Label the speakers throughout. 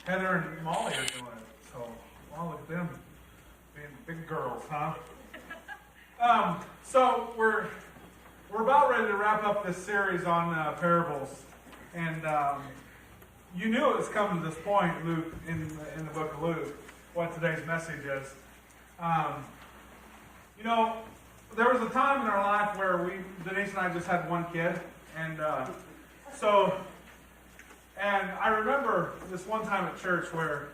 Speaker 1: Heather and Molly are doing it. So, wow, look at them being big girls, huh? So we're about ready to wrap up this series on parables, and you knew it was coming to this point, Luke, in the book of Luke, what today's message is. There was a time in our life where Denise and I just had one kid, and I remember this one time at church where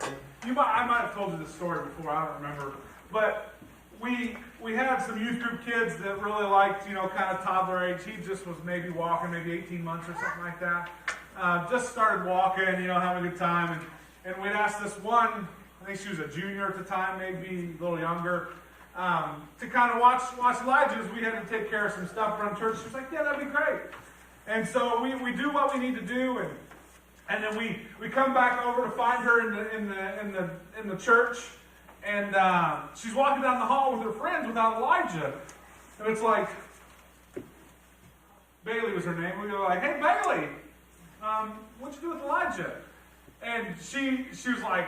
Speaker 1: I might have told you this story before, I don't remember, but we had some youth group kids that really liked, kind of toddler age. He just was maybe walking, maybe 18 months or something like that. Just started walking, having a good time, and we'd asked this one, I think she was a junior at the time, maybe a little younger, to kind of watch Elijah as we had to take care of some stuff around church. She was like, yeah, that'd be great. And so we do what we need to do, and then we come back over to find her in the church, and she's walking down the hall with her friends without Elijah. And it's like, Bailey was her name. We go like, hey, Bailey, what'd you do with Elijah? And she was like,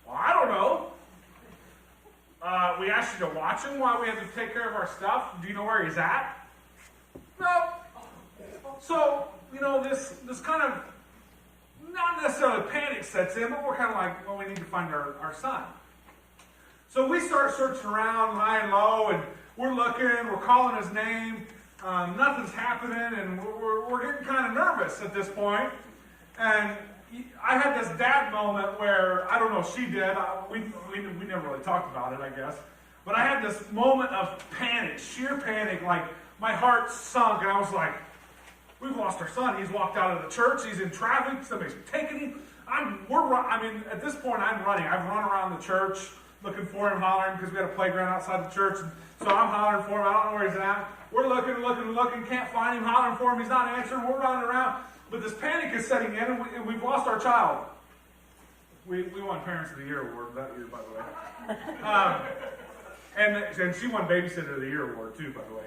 Speaker 1: well, I don't know. We asked you to watch him while we had to take care of our stuff. Do you know where he's at? No. So, this kind of, not necessarily panic sets in, but we're kind of like, well, we need to find our son. So we start searching around high and low, and we're looking, we're calling his name. Nothing's happening, and we're getting kind of nervous at this point. And I had this dad moment where, I don't know, she did. We never really talked about it, I guess. But I had this moment of panic, sheer panic, like my heart sunk, and I was like, we've lost our son. He's walked out of the church. He's in traffic. Somebody's taking him. At this point, I'm running. I've run around the church looking for him, hollering, because we had a playground outside the church. And so I'm hollering for him. I don't know where he's at. We're looking, can't find him, hollering for him. He's not answering. We're running around. But this panic is setting in, and we've lost our child. We won Parents of the Year award that year, by the way. And she won Babysitter of the Year award, too, by the way.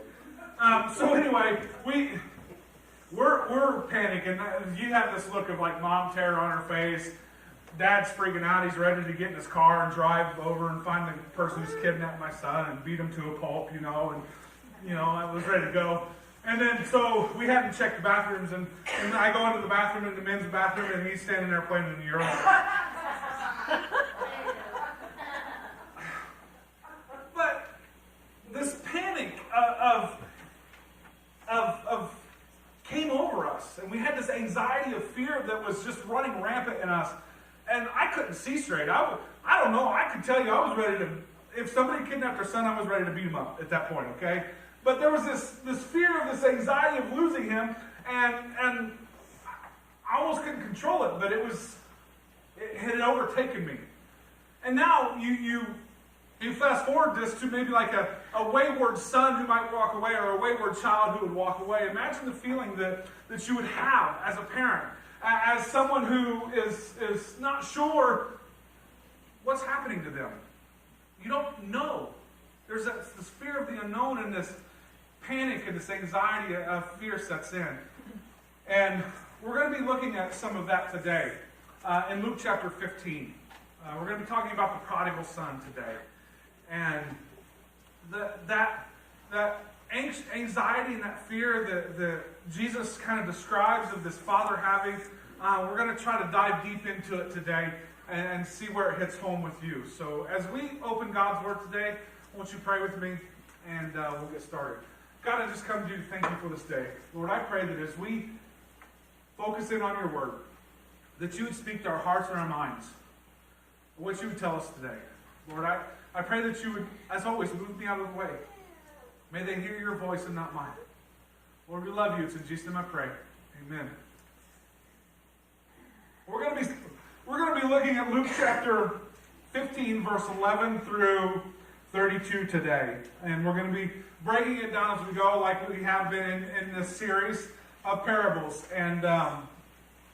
Speaker 1: So anyway, we're panicking. You have this look of like mom terror on her face. Dad's freaking out. He's ready to get in his car and drive over and find the person who's kidnapped my son and beat him to a pulp, and I was ready to go. And then, so we hadn't checked the bathrooms, and I go into the bathroom, in the men's bathroom, and he's standing there playing in the urinal. But this panic of came over us, and we had this anxiety of fear that was just running rampant in us, and I couldn't see straight. I don't know. I could tell you I was ready to, if somebody kidnapped our son, I was ready to beat him up at that point, okay? But there was this fear of this anxiety of losing him, and I almost couldn't control it, but it had overtaken me. And now you fast forward this to maybe like a wayward son who might walk away, or a wayward child who would walk away. Imagine the feeling that you would have as a parent, as someone who is not sure what's happening to them. You don't know. There's this fear of the unknown, and this panic and this anxiety of fear sets in. And we're going to be looking at some of that today in Luke chapter 15. We're going to be talking about the prodigal son today. And that anxiety and that fear that Jesus kind of describes of this father having, we're going to try to dive deep into it today and see where it hits home with you. So as we open God's Word today, won't you pray with me, and we'll get started. God, I just come to you to thank you for this day. Lord, I pray that as we focus in on your Word, that you would speak to our hearts and our minds, what you would tell us today. Lord, I pray that you would, as always, move me out of the way. May they hear your voice and not mine. Lord, we love you. It's in Jesus' name I pray. Amen. We're going to be looking at Luke chapter 15, verse 11 through 32 today. And we're going to be breaking it down as we go, like we have been in this series of parables. And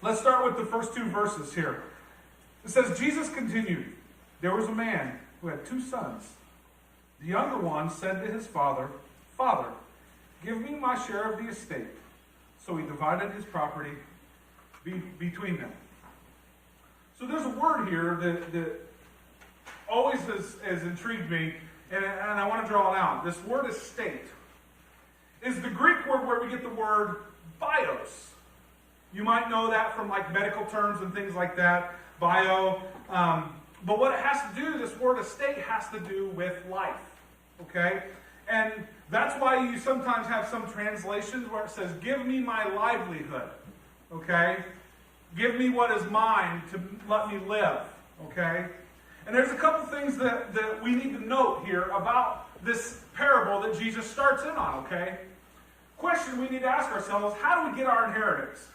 Speaker 1: let's start with the first two verses here. It says, Jesus continued, "There was a man who had 2 sons. The younger one said to his father, 'Father, give me my share of the estate.' So he divided his property between them. So there's a word here that always has intrigued me, and I want to draw it out. This word estate is the Greek word where we get the word bios. You might know that from like medical terms and things like that, bio. But what it has to do, this word estate has to do with life, okay? And that's why you sometimes have some translations where it says, give me my livelihood, okay? Give me what is mine to let me live, okay? And there's a couple things that we need to note here about this parable that Jesus starts in on, okay? Question we need to ask ourselves, how do we get our inheritance?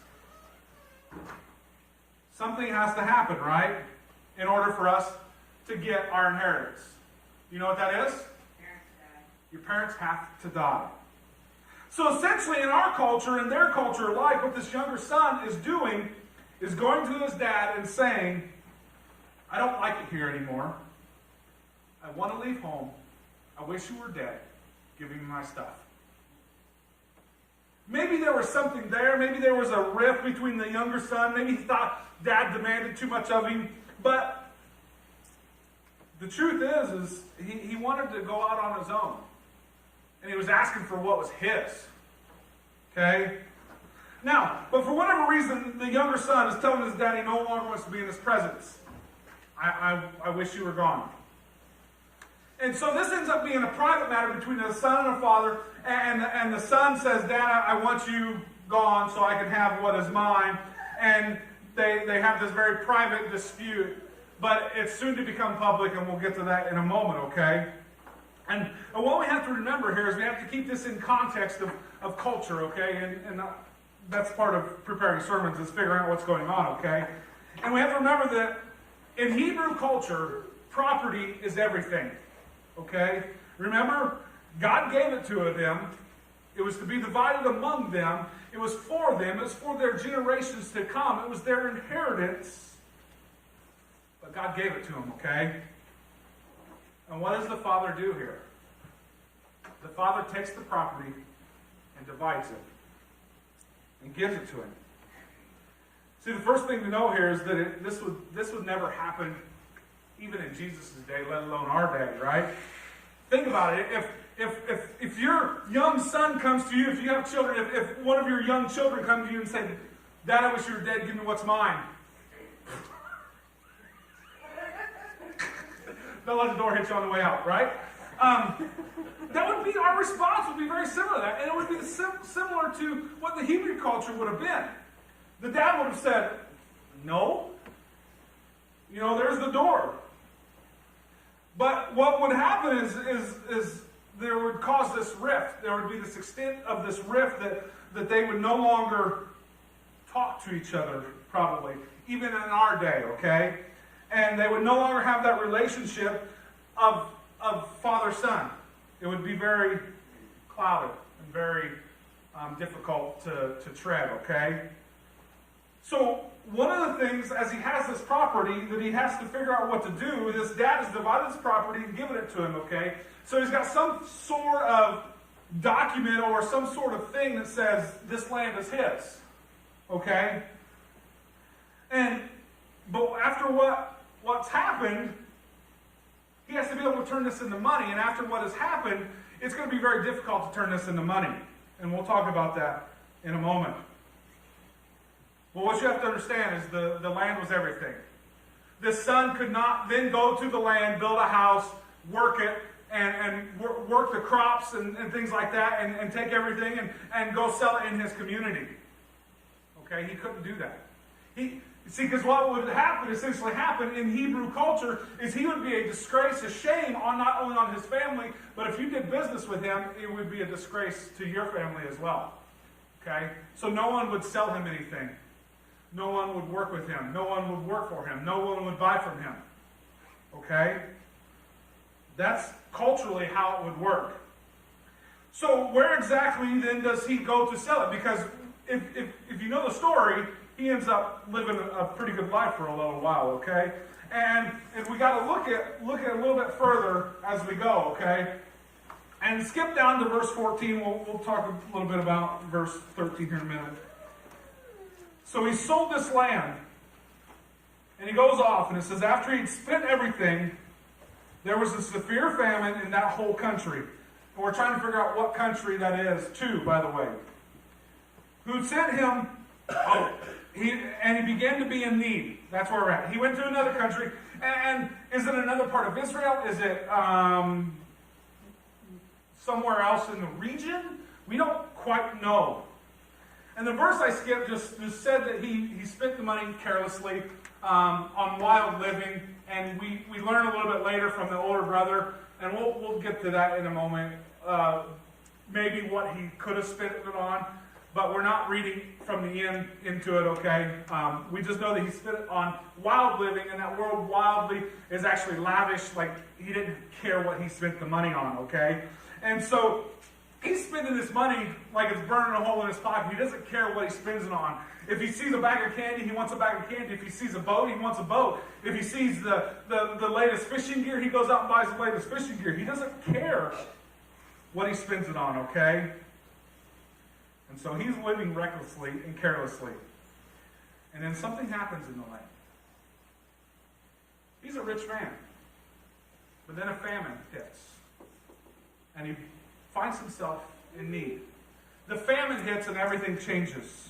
Speaker 1: Something has to happen, right? In order for us to get our inheritance. You know what that is? Your parents have to die. So essentially in our culture, in their culture of life, what this younger son is doing is going to his dad and saying, I don't like it here anymore. I want to leave home. I wish you were dead. Give me my stuff. Maybe there was something there. Maybe there was a rift between the younger son. Maybe he thought dad demanded too much of him. But the truth is he wanted to go out on his own. And he was asking for what was his. Okay? Now, but for whatever reason, the younger son is telling his dad he no longer wants to be in his presence. I wish you were gone. And so this ends up being a private matter between the son and the father. And the son says, Dad, I want you gone so I can have what is mine. And they have this very private dispute. But it's soon to become public, and we'll get to that in a moment, okay? And what we have to remember here is we have to keep this in context of culture, okay? And that's part of preparing sermons, is figuring out what's going on, okay? And we have to remember that in Hebrew culture, property is everything, okay? Remember, God gave it to them. It was to be divided among them. It was for them. It was for their generations to come. It was their inheritance. But God gave it to them, okay? And what does the Father do here? The Father takes the property and divides it and gives it to him. See, the first thing to know here is that this would never happen even in Jesus' day, let alone our day, right? Think about it. If your young son comes to you, if you have children, if one of your young children comes to you and say, Dad, I wish you were dead, give me what's mine. Don't let the door hit you on the way out, right? That would be, our response would be very similar to that. And it would be similar to what the Hebrew culture would have been. The dad would have said, no. There's the door. But what would happen is there would cause this rift. There would be this extent of this rift that they would no longer talk to each other, probably, even in our day, okay? And they would no longer have that relationship of father-son. It would be very clouded and very difficult to tread, okay? So one of the things, as he has this property, that he has to figure out what to do, this dad has divided his property and given it to him, okay? So he's got some sort of document or some sort of thing that says this land is his, okay? But after what's happened, he has to be able to turn this into money. And after what has happened, it's going to be very difficult to turn this into money. And we'll talk about that in a moment. But what you have to understand is the land was everything. The son could not then go to the land, build a house, work it, and work the crops and things like that, and take everything and go sell it in his community. Okay, he couldn't do that. See, because what would essentially happen in Hebrew culture is he would be a disgrace, a shame on not only on his family, but if you did business with him, it would be a disgrace to your family as well. Okay? So no one would sell him anything. No one would work with him. No one would work for him. No one would buy from him. Okay? That's culturally how it would work. So where exactly then does he go to sell it? Because if you know the story, he ends up living a pretty good life for a little while, okay? And we got to look at a little bit further as we go, okay? And skip down to verse 14. We'll talk a little bit about verse 13 here in a minute. So he sold this land, And he goes off, and it says, after he'd spent everything, there was a severe famine in that whole country. And we're trying to figure out what country that is, too, by the way. Who sent him, and he began to be in need. That's where we're at. He went to another country, and is it another part of Israel? Is it somewhere else in the region? We don't quite know. And the verse I skipped just said that he spent the money carelessly on wild living, and we learn a little bit later from the older brother, and we'll get to that in a moment, maybe what he could have spent it on, but we're not reading from the end into it, okay? We just know that he spent it on wild living, and that word wildly is actually lavish, like he didn't care what he spent the money on, okay? And so he's spending this money like it's burning a hole in his pocket. He doesn't care what he spends it on. If he sees a bag of candy, he wants a bag of candy. If he sees a boat, he wants a boat. If he sees the latest fishing gear, he goes out and buys the latest fishing gear. He doesn't care what he spends it on, okay? And so he's living recklessly and carelessly. And then something happens in the land. He's a rich man. But then a famine hits. And he finds himself in need. The famine hits and everything changes.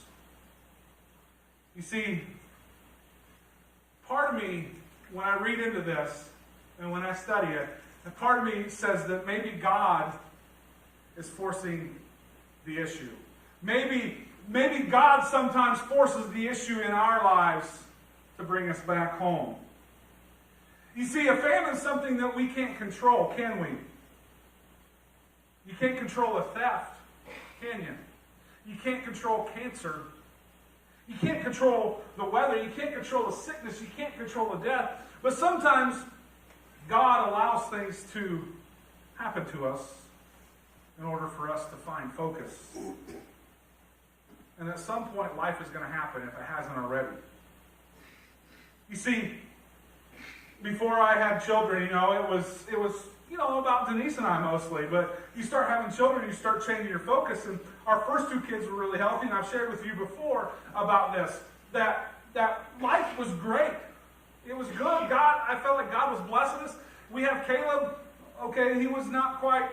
Speaker 1: You see, part of me, when I read into this and when I study it, a part of me says that maybe God is forcing the issue. Maybe God sometimes forces the issue in our lives to bring us back home. You see, a famine is something that we can't control, can we? You can't control a theft, can you? You can't control cancer. You can't control the weather. You can't control the sickness. You can't control the death. But sometimes God allows things to happen to us in order for us to find focus. And at some point, life is going to happen if it hasn't already. You see, before I had children, it was about Denise and I mostly. But you start having children, you start changing your focus. And our first two kids were really healthy, and I've shared with you before about this, that life was great. It was good. I felt like God was blessing us. We have Caleb. Okay, he was not quite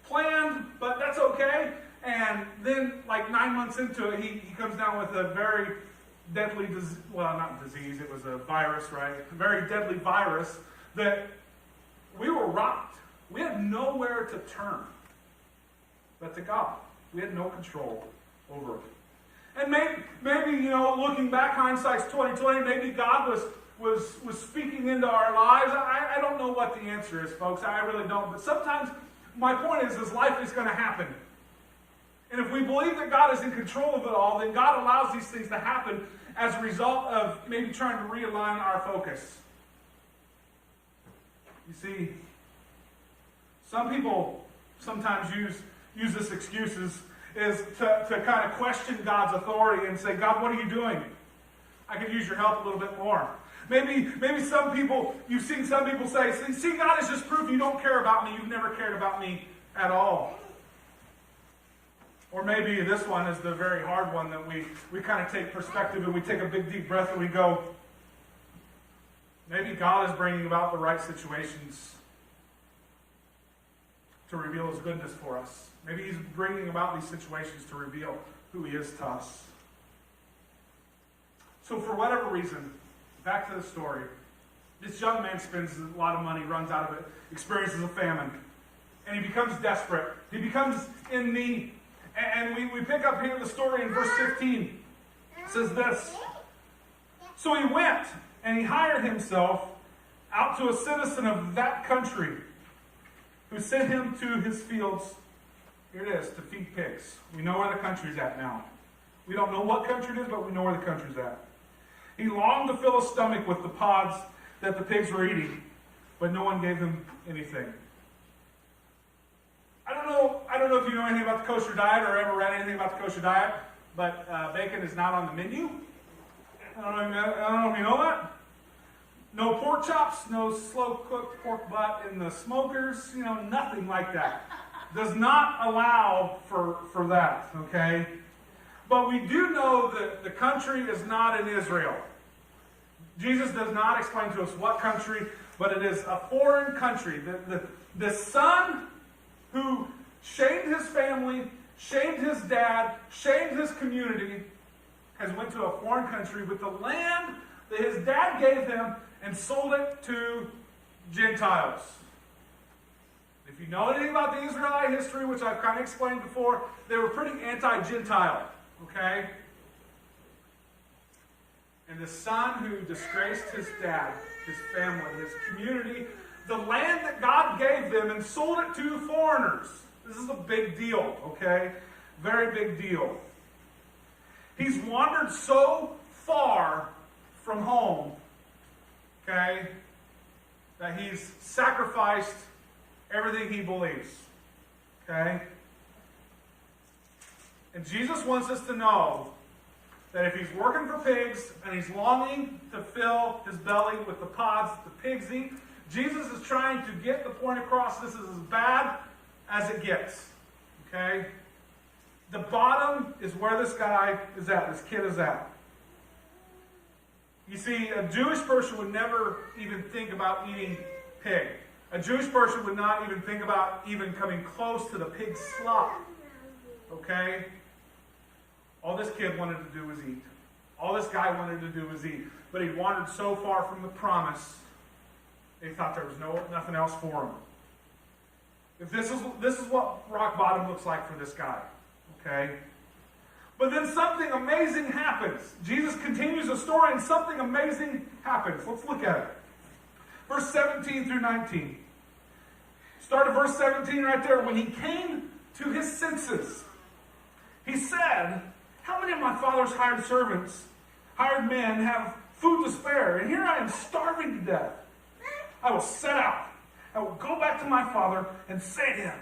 Speaker 1: planned, but that's okay. And then, like 9 months into it, he comes down with a very deadly disease. Well, not disease, it was a virus, right? A very deadly virus that we were rocked. We had nowhere to turn but to God. We had no control over it. And maybe looking back, hindsight's 20/20, maybe God was speaking into our lives. I don't know what the answer is, folks. I really don't. But sometimes my point is life is going to happen. And if we believe that God is in control of it all, then God allows these things to happen as a result of maybe trying to realign our focus. You see, some people sometimes use this excuse is to kind of question God's authority and say, God, what are you doing? I could use your help a little bit more. Maybe some people, you've seen some people say, see, God is just proof you don't care about me. You've never cared about me at all. Or maybe this one is the very hard one that we kind of take perspective and we take a big deep breath and we go, maybe God is bringing about the right situations to reveal His goodness for us. Maybe He's bringing about these situations to reveal who He is to us. So for whatever reason, back to the story, this young man spends a lot of money, runs out of it, experiences a famine, and he becomes desperate. He becomes in need. And we pick up here the story in verse 15. It says this. So he went and he hired himself out to a citizen of that country who sent him to his fields, here it is, to feed pigs. We know where the country's at now. We don't know what country it is, but we know where the country's at. He longed to fill his stomach with the pods that the pigs were eating, but no one gave him anything. I don't know if you know anything about the kosher diet or ever read anything about the kosher diet, but bacon is not on the menu. I don't know if you know that. No pork chops, no slow-cooked pork butt in the smokers, nothing like that. Does not allow for that, okay? But we do know that the country is not in Israel. Jesus does not explain to us what country, but it is a foreign country. The son who shamed his family, shamed his dad, shamed his community, has went to a foreign country with the land that his dad gave him and sold it to Gentiles. If you know anything about the Israelite history, which I've kind of explained before, they were pretty anti-Gentile, okay? And the son who disgraced his dad, his family, his community, the land that God gave them, and sold it to foreigners. This is a big deal, okay? Very big deal. He's wandered so far from home, okay, that he's sacrificed everything he believes, okay? And Jesus wants us to know that if he's working for pigs and he's longing to fill his belly with the pods that the pigs eat, Jesus is trying to get the point across. This is as bad as it gets, okay? The bottom is where this guy is at, this kid is at. You see, a Jewish person would never even think about eating pig. A Jewish person would not even think about even coming close to the pig slop. Okay? All this kid wanted to do was eat. All this guy wanted to do was eat. But he wandered so far from the promise, he thought there was nothing else for him. If this is what rock bottom looks like for this guy. Okay? But then something amazing happens. Jesus continues the story and something amazing happens. Let's look at it. Verse 17 through 19. Start at verse 17 right there. When he came to his senses, he said, how many of my father's hired men have food to spare? And here I am starving to death. I will set out. I will go back to my father and say to him,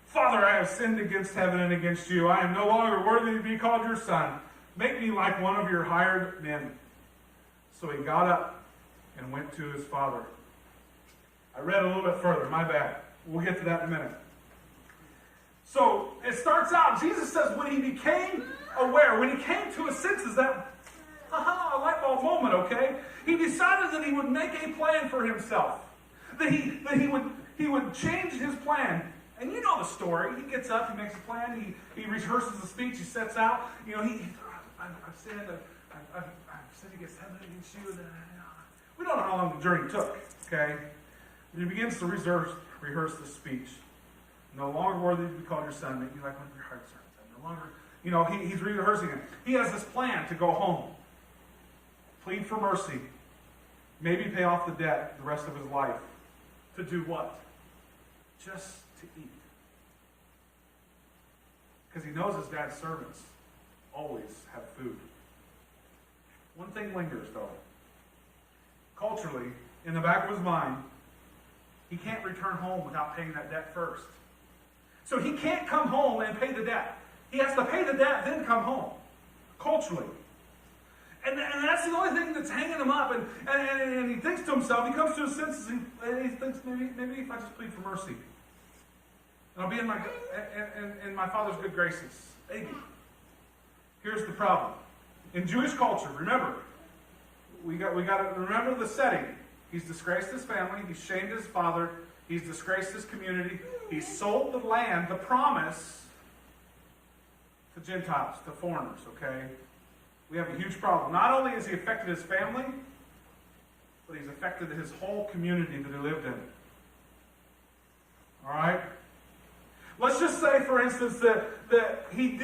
Speaker 1: Father, I have sinned against heaven and against you. I am no longer worthy to be called your son. Make me like one of your hired men. So he got up and went to his father. I read a little bit further. My bad. We'll get to that in a minute. So it starts out, Jesus says when he became aware, when he came to his senses, that a light bulb moment, okay? He decided that he would make a plan for himself. That he would change his plan. And you know the story. He gets up, he makes a plan, he rehearses the speech, he sets out. You know, I've sinned against heaven, against you. We don't know how long the journey took, okay? And he begins to rehearse the speech. No longer worthy to be called your son, make me like one of your hired servants. No longer, you know, he's rehearsing it. He has this plan to go home, plead for mercy, maybe pay off the debt the rest of his life. To do what? Just to eat. Because he knows his dad's servants always have food. One thing lingers, though. Culturally, in the back of his mind, he can't return home without paying that debt first. So he can't come home and pay the debt. He has to pay the debt, then come home. Culturally. And that's the only thing that's hanging him up. And he thinks to himself, he comes to his senses, and he thinks, maybe if I just plead for mercy, and I'll be in my Father's good graces. Maybe. Here's the problem. In Jewish culture, remember, we got to remember the setting. He's disgraced his family. He's shamed his father. He's disgraced his community. He sold the land, the promise, to Gentiles, to foreigners, okay? We have a huge problem. Not only has he affected his family, but he's affected his whole community that he lived in. All right? Let's just say, for instance, that he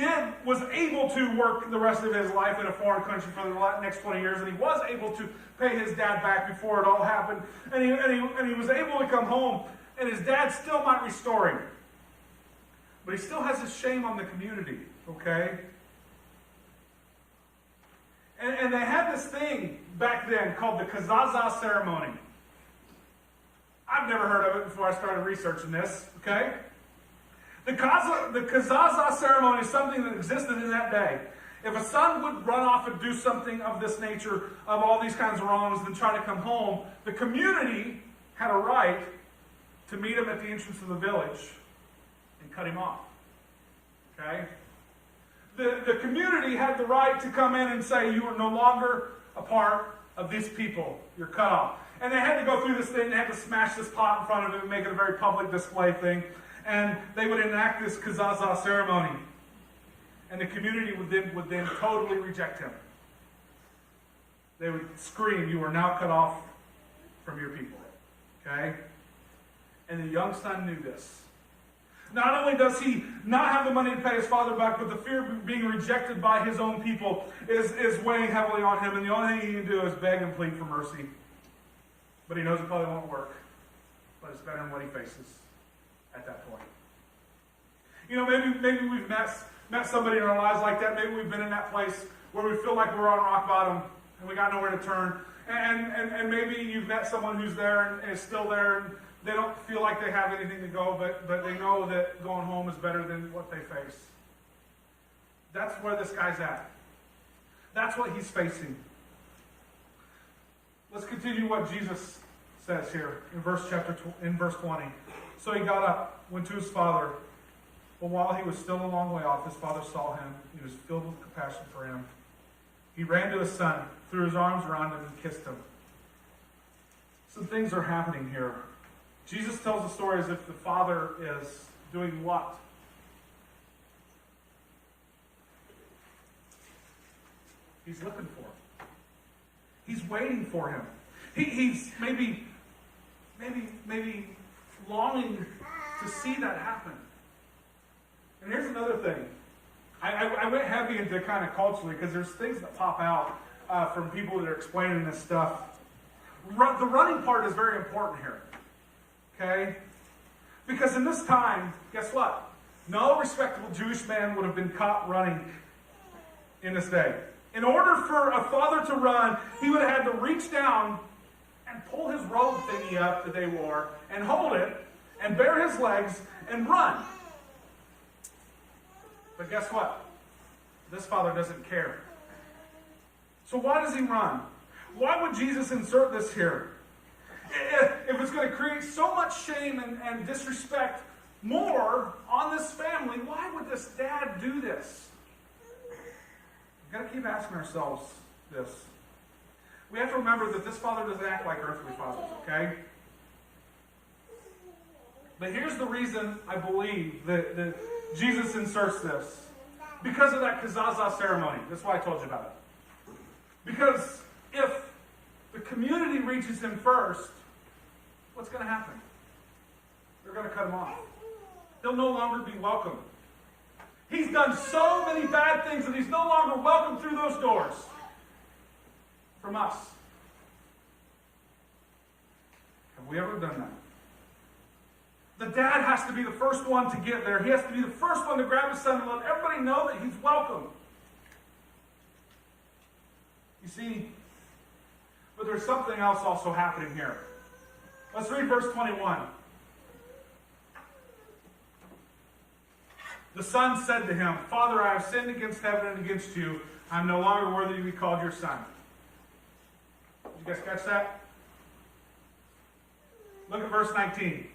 Speaker 1: was able to work the rest of his life in a foreign country for the next 20 years, and he was able to pay his dad back before it all happened, and he was able to come home, and his dad still might restore him. But he still has his shame on the community, okay? And they had this thing back then called the Kazazah ceremony. I've never heard of it before I started researching this, okay? The Kazazah ceremony is something that existed in that day. If a son would run off and do something of this nature, of all these kinds of wrongs, then try to come home, the community had a right to meet him at the entrance of the village and cut him off. Okay? The community had the right to come in and say, you are no longer a part of these people, you're cut off. And they had to go through this thing. They had to smash this pot in front of him and make it a very public display thing. And they would enact this kazazah ceremony. And the community would then totally reject him. They would scream, "You are now cut off from your people." Okay? And the young son knew this. Not only does he not have the money to pay his father back, but the fear of being rejected by his own people is weighing heavily on him. And the only thing he can do is beg and plead for mercy. But he knows it probably won't work. But it's better than what he faces at that point. You know, maybe we've met somebody in our lives like that. Maybe we've been in that place where we feel like we're on rock bottom and we got nowhere to turn. And maybe you've met someone who's there and is still there, and they don't feel like they have anything to go, but they know that going home is better than what they face. That's where this guy's at. That's what he's facing. Let's continue what Jesus says here in verse 20. So he got up, went to his father. But while he was still a long way off, his father saw him. He was filled with compassion for him. He ran to his son, threw his arms around him, and kissed him. Some things are happening here. Jesus tells the story as if the father is doing what? He's looking for him. He's waiting for him. He's maybe longing to see that happen. And here's another thing. I went heavy into kind of culturally because there's things that pop out from people that are explaining this stuff. The running part is very important here. Okay? Because in this time, guess what? No respectable Jewish man would have been caught running in this day. In order for a father to run, he would have had to reach down and pull his robe thingy up that they wore and hold it and bare his legs and run. But guess what? This father doesn't care. So why does he run? Why would Jesus insert this here? If it's going to create so much shame and disrespect more on this family, why would this dad do this? We've got to keep asking ourselves this. We have to remember that this father doesn't act like earthly fathers, okay? But here's the reason I believe that Jesus inserts this. Because of that kazazah ceremony. That's why I told you about it. Because if the community reaches him first, what's going to happen? They're going to cut him off. He'll no longer be welcome. He's done so many bad things that he's no longer welcome through those doors from us. Have we ever done that? The dad has to be the first one to get there. He has to be the first one to grab his son and let everybody know that he's welcome. You see, but there's something else also happening here. Let's read verse 21. The son said to him, "Father, I have sinned against heaven and against you. I am no longer worthy to be called your son." Did you guys catch that? Look at verse 19.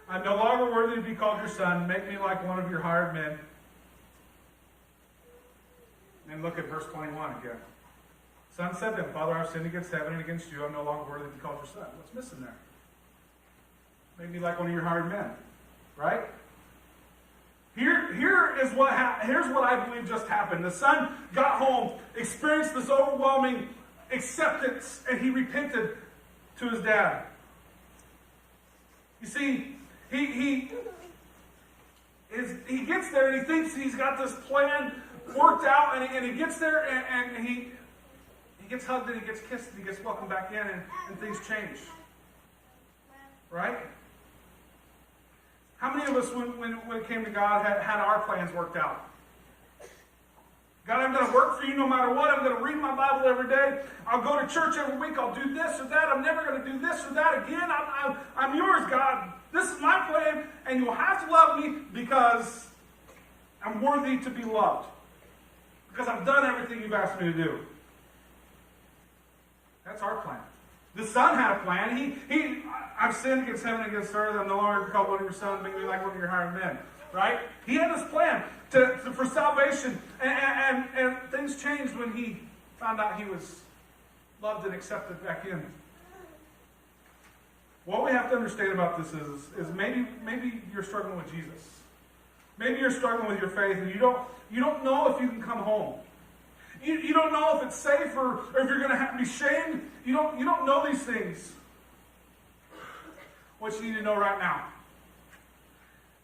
Speaker 1: "I'm no longer worthy to be called your son. Make me like one of your hired men." And look at verse 21 again. Son said to him, "Father, I have sinned against heaven and against you. I'm no longer worthy to be called your son." What's missing there? Make me like one of your hired men. Right? Here's what I believe just happened. The son got home, experienced this overwhelming acceptance, and he repented to his dad. You see, he gets there and he thinks he's got this plan worked out, and he gets there and he gets hugged and he gets kissed and he gets welcomed back in, and things change. Right? How many of us, when it came to God, had our plans worked out? God, I'm going to work for you no matter what. I'm going to read my Bible every day. I'll go to church every week. I'll do this or that. I'm never going to do this or that again. I'm yours, God. This is my plan, and you'll have to love me because I'm worthy to be loved. Because I've done everything you've asked me to do. That's our plan. The son had a plan. I've sinned against heaven and against earth. I'm no longer called one of your sons. Make me like one of your hired men. Right? He had this plan for salvation. And things changed when he found out he was loved and accepted back in. What we have to understand about this is maybe you're struggling with Jesus. Maybe you're struggling with your faith and you don't know if you can come home. You don't know if it's safe or if you're going to be shamed. You don't know these things. What you need to know right now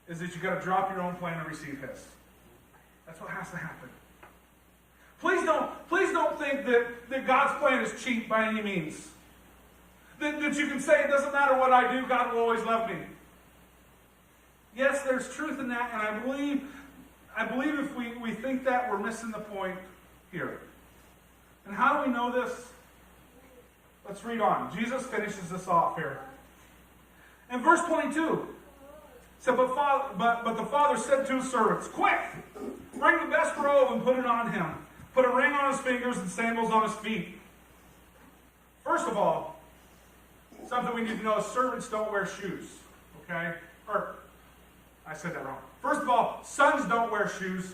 Speaker 1: is that you've got to drop your own plan and receive His. That's what has to happen. Please don't think that God's plan is cheap by any means. That you can say, it doesn't matter what I do, God will always love me. Yes, there's truth in that, and I believe if we think that, we're missing the point here. And how do we know this? Let's read on. Jesus finishes this off here. In verse 22, it said, but the father said to his servants, quick, bring the best robe and put it on him. Put a ring on his fingers and sandals on his feet. First of all, something we need to know is servants don't wear shoes. Okay? Or, I said that wrong. First of all, sons don't wear shoes.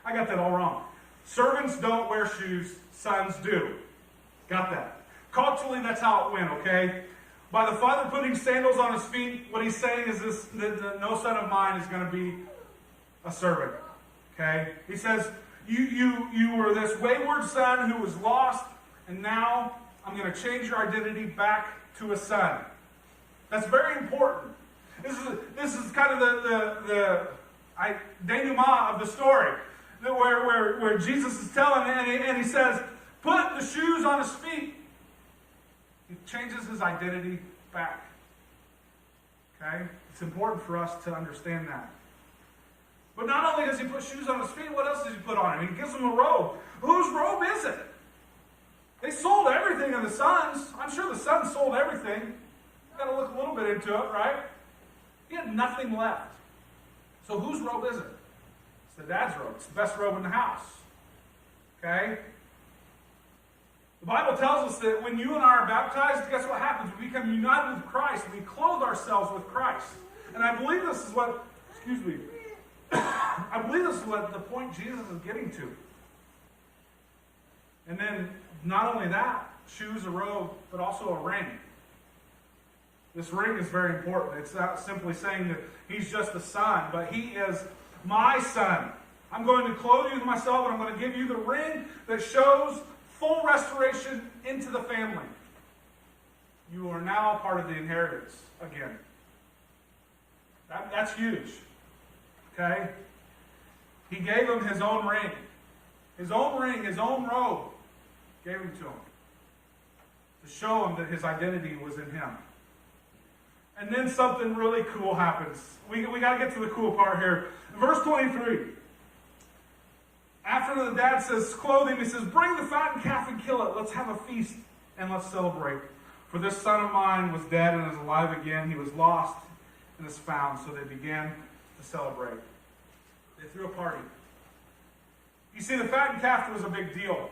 Speaker 1: I got that all wrong. Servants don't wear shoes. Sons do. Got that? Culturally, that's how it went, okay? By the father putting sandals on his feet, what he's saying is this: that no son of mine is going to be a servant. Okay? He says, you were this wayward son who was lost, and now I'm going to change your identity back to a son. That's very important. This is kind of the denouement of the story, where Jesus is telling, and he says, put the shoes on his feet. He changes his identity back. Okay? It's important for us to understand that. But not only does he put shoes on his feet, what else does he put on him? He gives him a robe. Whose robe is it? They sold everything in the sons. I'm sure the sons sold everything. You've got to look a little bit into it, right? He had nothing left. So whose robe is it? It's the dad's robe. It's the best robe in the house. Okay? The Bible tells us that when you and I are baptized, guess what happens? We become united with Christ. We clothe ourselves with Christ. And I believe this is what, I believe this is what the point Jesus is getting to. And then, not only that, shoes, a robe, but also a ring. This ring is very important. It's not simply saying that he's just a son, but he is my son. I'm going to clothe you with myself, and I'm going to give you the ring that shows full restoration into the family. You are now part of the inheritance again. That's huge. Okay? He gave him his own ring. His own ring, his own robe. Gave him to him. To show him that his identity was in him. And then something really cool happens. We got to get to the cool part here. In verse 23. After the dad says, clothe him, he says, bring the fattened calf and kill it. Let's have a feast and let's celebrate. For this son of mine was dead and is alive again. He was lost and is found. So they began to celebrate. They threw a party. You see, the fattened calf was a big deal.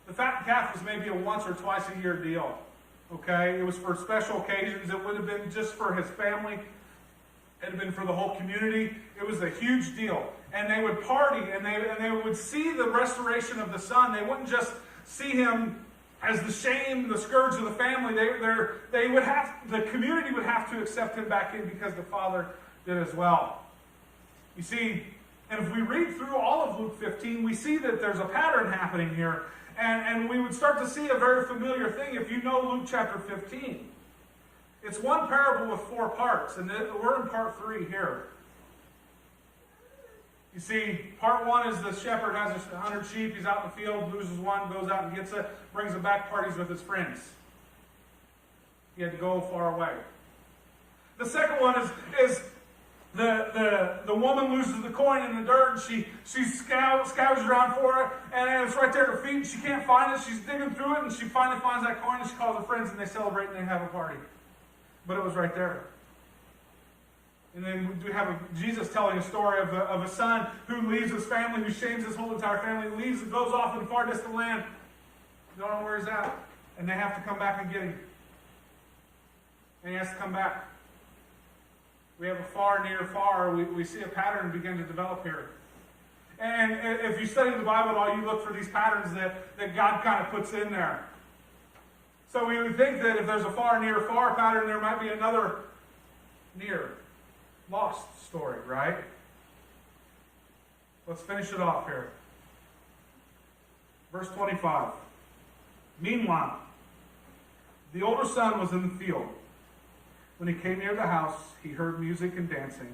Speaker 1: The fattened calf was maybe a once or twice a year deal. Okay? It was for special occasions. It would have been just for his family. It had been for the whole community. It was a huge deal. And they would party, and they would see the restoration of the son. They wouldn't just see him as the shame, the scourge of the family. The community would have to accept him back in because the father did as well. You see, and if we read through all of Luke 15, we see that there's a pattern happening here. And we would start to see a very familiar thing if you know Luke chapter 15. It's one parable with 4 parts, and we're in part 3 here. You see, part 1 is the shepherd has 100 sheep, he's out in the field, loses one, goes out and gets it, brings it back, parties with his friends. He had to go far away. The second one is the woman loses the coin in the dirt, and she scouts around for it, and it's right there at her feet, and she can't find it. She's digging through it, and she finally finds that coin, and she calls her friends, and they celebrate, and they have a party. But it was right there. And then we have Jesus telling a story of a son who leaves his family, who shames his whole entire family, leaves and goes off in far distant land. Don't know where he's at. And they have to come back and get him. And he has to come back. We have a far, near, far. We see a pattern begin to develop here. And if you study the Bible at all, you look for these patterns that God kind of puts in there. So we would think that if there's a far, near, far pattern, there might be another near, lost story, right? Let's finish it off here. Verse 25. Meanwhile, the older son was in the field. When he came near the house, he heard music and dancing.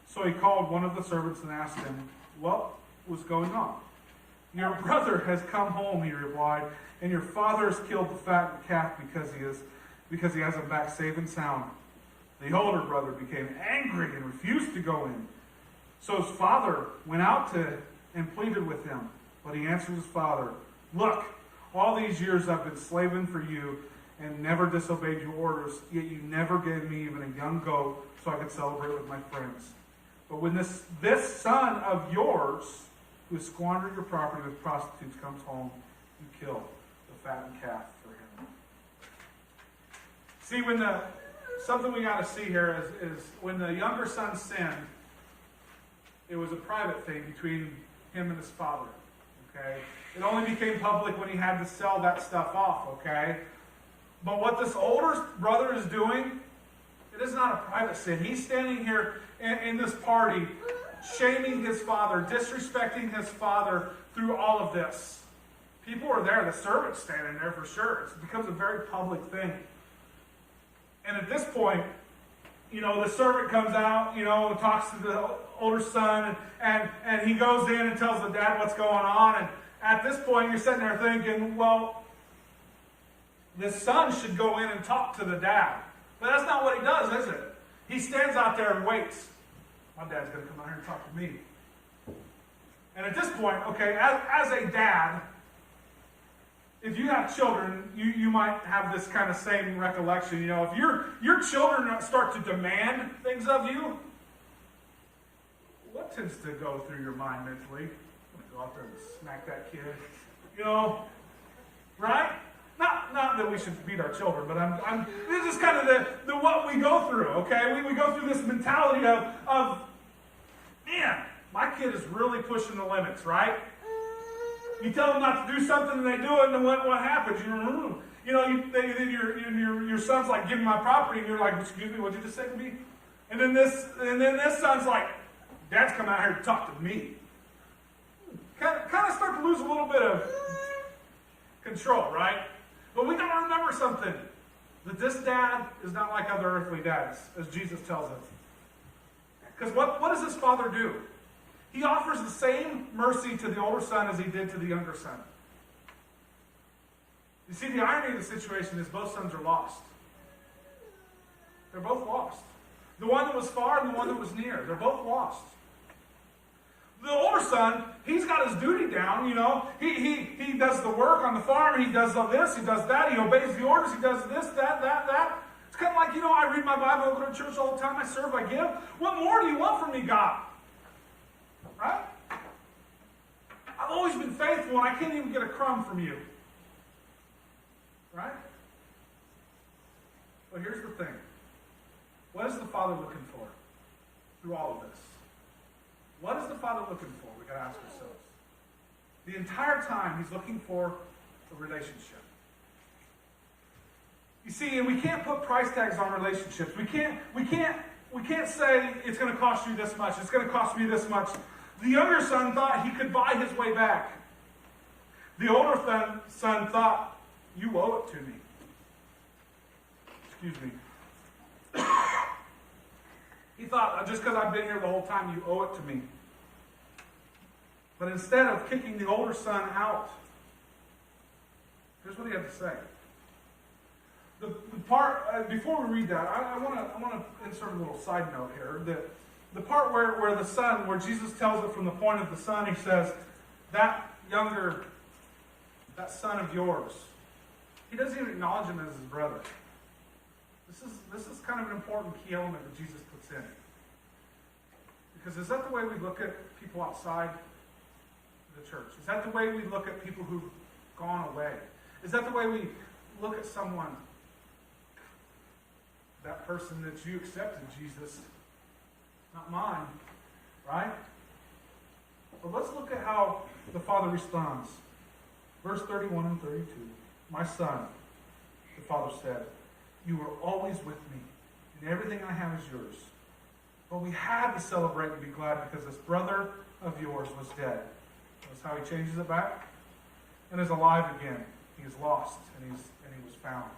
Speaker 1: So he called one of the servants and asked him, what was going on? Your brother has come home, he replied, and your father has killed the fattened calf because he has him back safe and sound. The older brother became angry and refused to go in. So his father went out and pleaded with him. But he answered his father, look, all these years I've been slaving for you and never disobeyed your orders, yet you never gave me even a young goat so I could celebrate with my friends. But when this son of yours, who has squandered your property with prostitutes, comes home, you kill the fattened calf for him. See, something we got to see here is when the younger son sinned, it was a private thing between him and his father. Okay? It only became public when he had to sell that stuff off. Okay? But what this older brother is doing, it is not a private sin. He's standing here in this party, shaming his father, disrespecting his father through all of this. People are there. The servant's standing there for sure. It becomes a very public thing. And at this point, the servant comes out, and talks to the older son, and he goes in and tells the dad what's going on. And at this point, you're sitting there thinking, well, this son should go in and talk to the dad. But that's not what he does, is it? He stands out there and waits. My dad's going to come out here and talk to me. And at this point, okay, as a dad, if you have children, you might have this kind of same recollection. If your children start to demand things of you, what tends to go through your mind mentally? I'm going to go out there and smack that kid. Right? Not that we should beat our children, but this is kind of the what we go through, okay? We go through this mentality of man, my kid is really pushing the limits, right? You tell them not to do something and they do it, and then what happens? Your son's like, give me my property, and you're like, excuse me, what'd you just say to me? And then this son's like, Dad's come out here to talk to me. Kind of start to lose a little bit of control, right? But we got to remember something. That this dad is not like other earthly dads, as Jesus tells us. Because what does his father do? He offers the same mercy to the older son as he did to the younger son. You see, the irony of the situation is both sons are lost. They're both lost. The one that was far and the one that was near. They're both lost. The older son, he's got his duty down, He does the work on the farm. He does this. He does that. He obeys the orders. He does this, that. It's kind of like, I read my Bible, I go to church all the time. I serve, I give. What more do you want from me, God? Right? I've always been faithful, and I can't even get a crumb from you. Right? But here's the thing. What is the Father looking for through all of this? What is the Father looking for? We've got to ask ourselves. The entire time, he's looking for a relationship. You see, and we can't put price tags on relationships. We can't say it's going to cost you this much. It's going to cost me this much. The younger son thought he could buy his way back. The older son thought, you owe it to me. Excuse me. He thought, just because I've been here the whole time, you owe it to me. But instead of kicking the older son out, here's what he had to say. The part, before we read that, I want to insert a little side note here. The part where the son, where Jesus tells it from the point of the son, he says, that son of yours. He doesn't even acknowledge him as his brother. This is kind of an important key element that Jesus puts in. Because is that the way we look at people outside the church? Is that the way we look at people who've gone away? Is that the way we look at someone, that person that you accepted, Jesus, not mine, right? But let's look at how the Father responds. Verse 31 and 32. My son, the Father said, you are always with me, and everything I have is yours. But we had to celebrate and be glad because this brother of yours was dead. That's how he changes it back. And is alive again. He is lost, and he was found.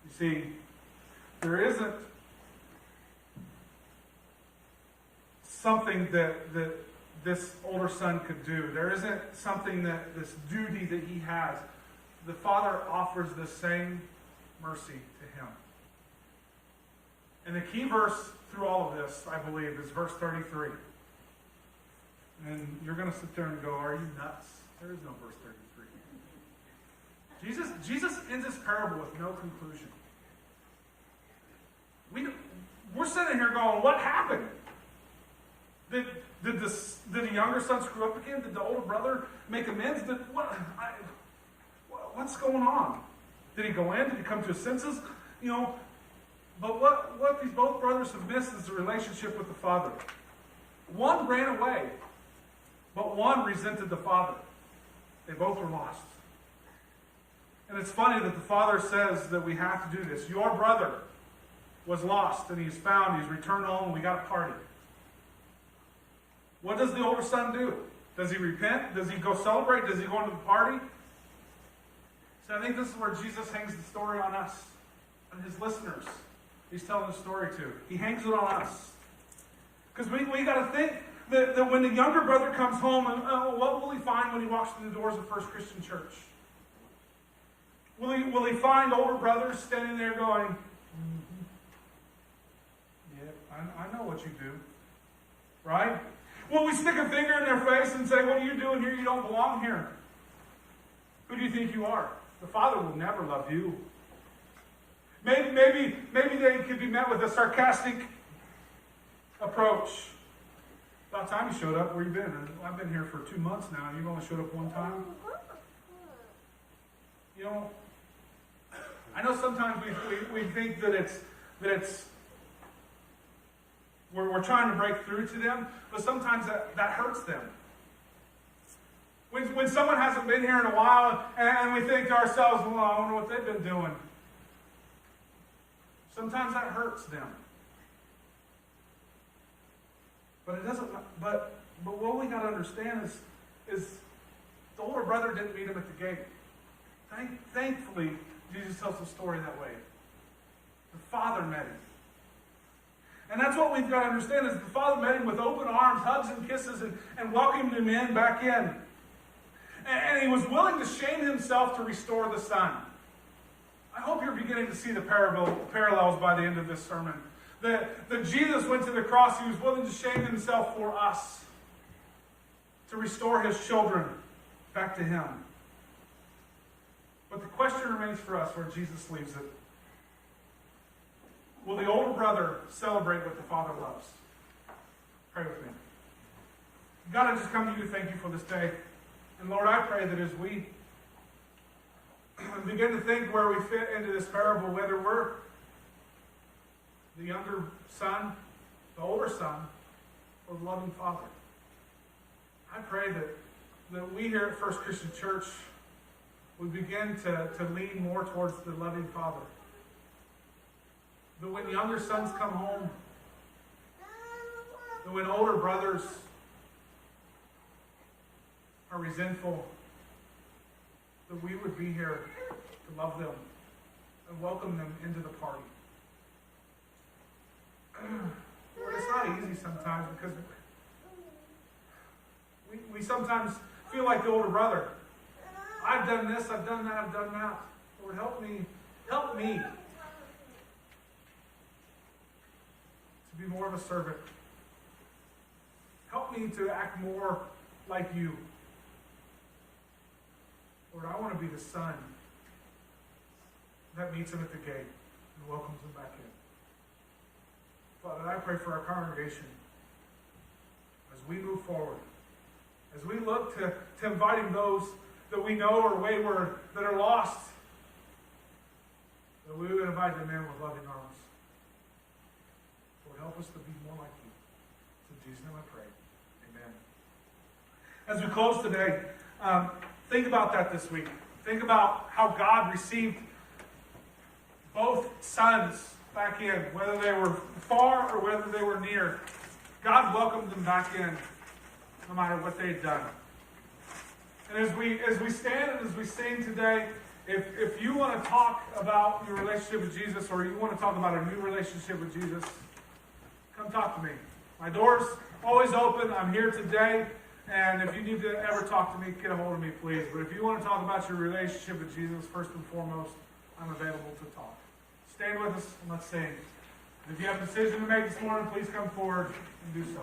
Speaker 1: You see, there isn't something that this older son could do. There isn't something this duty that he has. The Father offers the same mercy to him. And the key verse through all of this, I believe, is verse 33. And you're going to sit there and go, are you nuts? There is no verse 33. Jesus ends this parable with no conclusion. We're sitting here going, what happened? Did the younger son screw up again? Did the older brother make amends? What's going on? Did he go in? Did he come to his senses? But what these both brothers have missed is the relationship with the Father. One ran away, but one resented the Father. They both were lost. And it's funny that the Father says that we have to do this. Your brother was lost, and he's found. He's returned home, and we got a party. What does the older son do? Does he repent? Does he go celebrate? Does he go into the party? So I think this is where Jesus hangs the story on us, on his listeners. He's telling the story to. He hangs it on us. Because we got to think that when the younger brother comes home, what will he find when he walks through the doors of First Christian Church? Will he find older brothers standing there going, yeah, I know what you do. Right? Will we stick a finger in their face and say, what are you doing here? You don't belong here. Who do you think you are? The Father will never love you. Maybe they could be met with a sarcastic approach. About time you showed up. Where you been? I've been here for 2 months now, and you've only showed up one time. I know sometimes we think that it's we're trying to break through to them, but sometimes that hurts them. When someone hasn't been here in a while, and we think to ourselves, well, I wonder what they've been doing. Sometimes that hurts them. But it doesn't. But what we got to understand is the older brother didn't meet him at the gate. Thankfully, Jesus tells the story that way. The Father met him. And that's what we've got to understand is the Father met him with open arms, hugs and kisses, and welcomed him back in. And he was willing to shame himself to restore the son. I hope you're beginning to see the parallels by the end of this sermon. That Jesus went to the cross, he was willing to shame himself for us. To restore his children back to him. But the question remains for us where Jesus leaves it. Will the older brother celebrate what the Father loves? Pray with me. God, I just come to you to thank you for this day. And Lord, I pray that as we begin to think where we fit into this parable, whether we're the younger son, the older son, or the loving Father, I pray that we here at First Christian Church would begin to lean more towards the loving Father. That when younger sons come home, that when older brothers are resentful, that we would be here to love them and welcome them into the party. Lord, it's not easy sometimes because we sometimes feel like the older brother. I've done this, I've done that, I've done that. Lord, help me to be more of a servant. Help me to act more like you. Lord, I want to be the son that meets him at the gate and welcomes him back in. Father, I pray for our congregation as we move forward, as we look to inviting those that we know are wayward, that are lost, that we would invite them in with loving arms. Lord, help us to be more like you. In Jesus' name I pray. Amen. As we close today, think about that this week. Think about how God received both sons back in, whether they were far or whether they were near. God welcomed them back in, no matter what they'd done. And as we stand and as we sing today, if you want to talk about your relationship with Jesus, or you want to talk about a new relationship with Jesus, come talk to me. My door's always open. I'm here today. And if you need to ever talk to me, get a hold of me, please. But if you want to talk about your relationship with Jesus, first and foremost, I'm available to talk. Stand with us and let's sing. If you have a decision to make this morning, please come forward and do so.